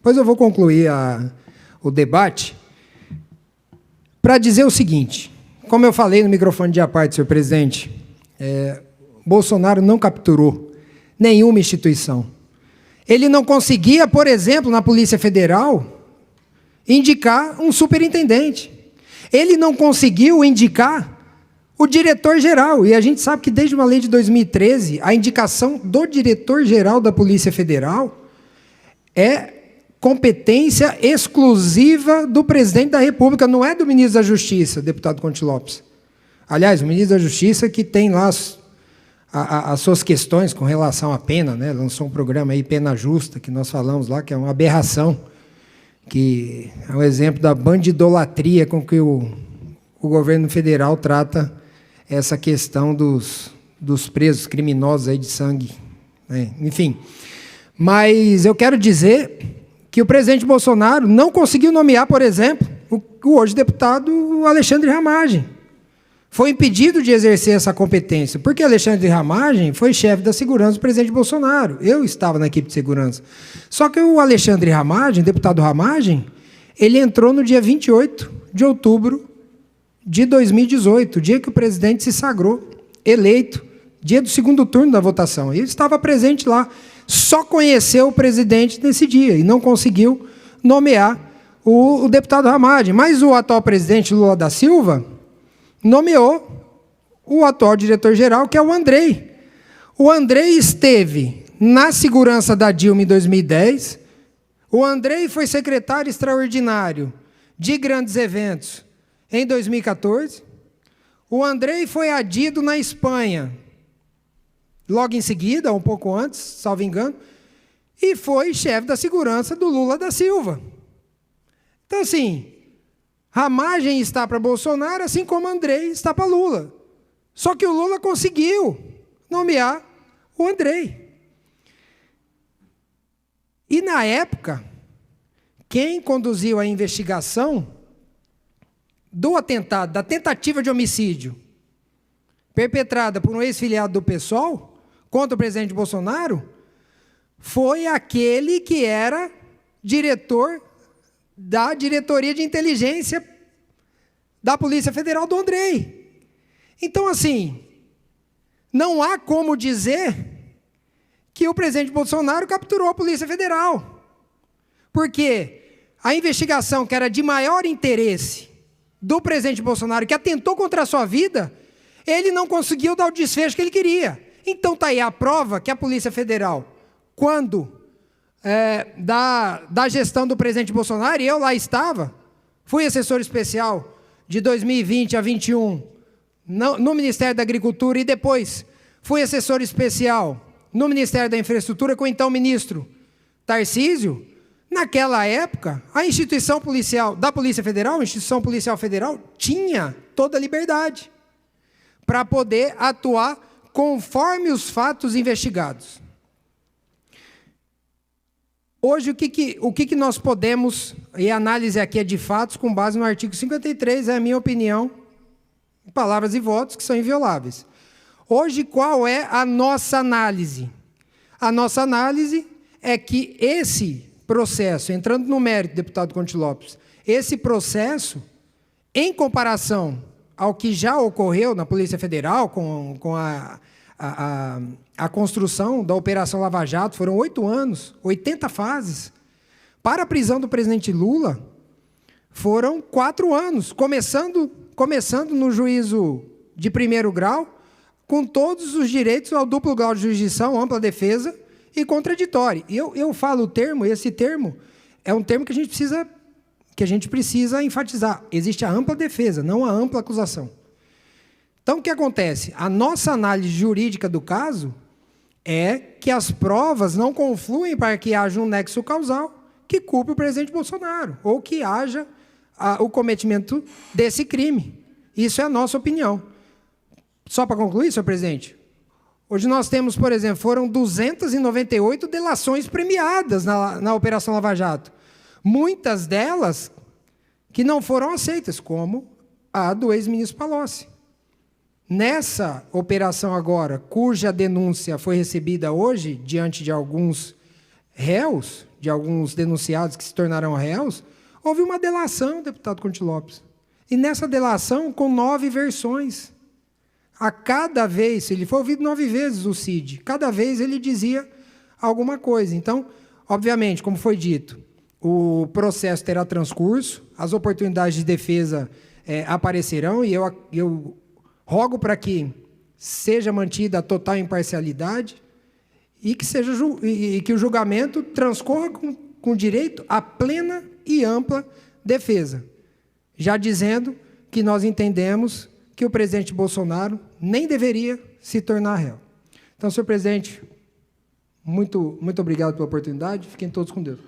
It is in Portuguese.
Depois eu vou concluir o debate para dizer o seguinte, como eu falei no microfone de à parte, senhor presidente, Bolsonaro não capturou nenhuma instituição. Ele não conseguia, por exemplo, na Polícia Federal, indicar um superintendente. Ele não conseguiu indicar o diretor-geral. E a gente sabe que desde uma lei de 2013, a indicação do diretor-geral da Polícia Federal é competência exclusiva do presidente da República, não é do ministro da Justiça, deputado Conte Lopes. Aliás, o ministro da Justiça que tem lá as suas questões com relação à pena, né? Lançou um programa aí, Pena Justa, que nós falamos lá, que é uma aberração, que é um exemplo da bandidolatria com que o governo federal trata essa questão dos presos criminosos aí de sangue, né? Enfim, mas eu quero dizer que o presidente Bolsonaro não conseguiu nomear, por exemplo, o hoje deputado Alexandre Ramagem. Foi impedido de exercer essa competência, porque Alexandre Ramagem foi chefe da segurança do presidente Bolsonaro. Eu estava na equipe de segurança. Só que o Alexandre Ramagem, deputado Ramagem, ele entrou no dia 28 de outubro de 2018, dia que o presidente se sagrou, eleito, dia do segundo turno da votação. Ele estava presente lá, só conheceu o presidente nesse dia e não conseguiu nomear o deputado Ramagem. Mas o atual presidente Lula da Silva nomeou o atual diretor-geral, que é o Andrei. O Andrei esteve na segurança da Dilma em 2010, o Andrei foi secretário extraordinário de grandes eventos em 2014, o Andrei foi adido na Espanha, logo em seguida, um pouco antes, salvo engano, e foi chefe da segurança do Lula da Silva. Então, assim, Ramagem está para Bolsonaro, assim como Andrei está para Lula. Só que o Lula conseguiu nomear o Andrei. E, na época, quem conduziu a investigação do atentado, da tentativa de homicídio perpetrada por um ex-filiado do PSOL contra o presidente Bolsonaro, foi aquele que era diretor da diretoria de inteligência da Polícia Federal, do Andrei. Então, assim, não há como dizer que o presidente Bolsonaro capturou a Polícia Federal, porque a investigação que era de maior interesse do presidente Bolsonaro, que atentou contra a sua vida, ele não conseguiu dar o desfecho que ele queria. Então, está aí a prova que a Polícia Federal, quando da gestão do presidente Bolsonaro, e eu lá estava, fui assessor especial de 2020 a 2021 no Ministério da Agricultura e depois fui assessor especial no Ministério da Infraestrutura com o então ministro Tarcísio. Naquela época, a instituição policial da Polícia Federal, a instituição policial federal, tinha toda a liberdade para poder atuar conforme os fatos investigados. Hoje, o que nós podemos, e a análise aqui é de fatos, com base no artigo 53, é a minha opinião, palavras e votos que são invioláveis. Hoje, qual é a nossa análise? A nossa análise é que esse processo, entrando no mérito, deputado Conte Lopes, esse processo, em comparação ao que já ocorreu na Polícia Federal, com a construção da Operação Lava Jato, foram 8 anos, 80 fases. Para a prisão do presidente Lula, foram 4 anos, começando no juízo de primeiro grau, com todos os direitos ao duplo grau de jurisdição, ampla defesa e contraditório. E eu falo o termo, esse termo é um termo que a gente precisa enfatizar. Existe a ampla defesa, não a ampla acusação. Então, o que acontece? A nossa análise jurídica do caso é que as provas não confluem para que haja um nexo causal que culpe o presidente Bolsonaro, ou que haja o cometimento desse crime. Isso é a nossa opinião. Só para concluir, senhor presidente, hoje nós temos, por exemplo, foram 298 delações premiadas na Operação Lava Jato. Muitas delas que não foram aceitas, como a do ex-ministro Palocci. Nessa operação agora, cuja denúncia foi recebida hoje, diante de alguns réus, de alguns denunciados que se tornaram réus, houve uma delação, deputado Conte Lopes. E nessa delação, com 9 versões. A cada vez, ele foi ouvido 9 vezes, o Cid, cada vez ele dizia alguma coisa. Então, obviamente, como foi dito, o processo terá transcurso, as oportunidades de defesa aparecerão, e eu rogo para que seja mantida a total imparcialidade e que o julgamento transcorra com direito à plena e ampla defesa, já dizendo que nós entendemos que o presidente Bolsonaro nem deveria se tornar réu. Então, senhor presidente, muito obrigado pela oportunidade. Fiquem todos com Deus.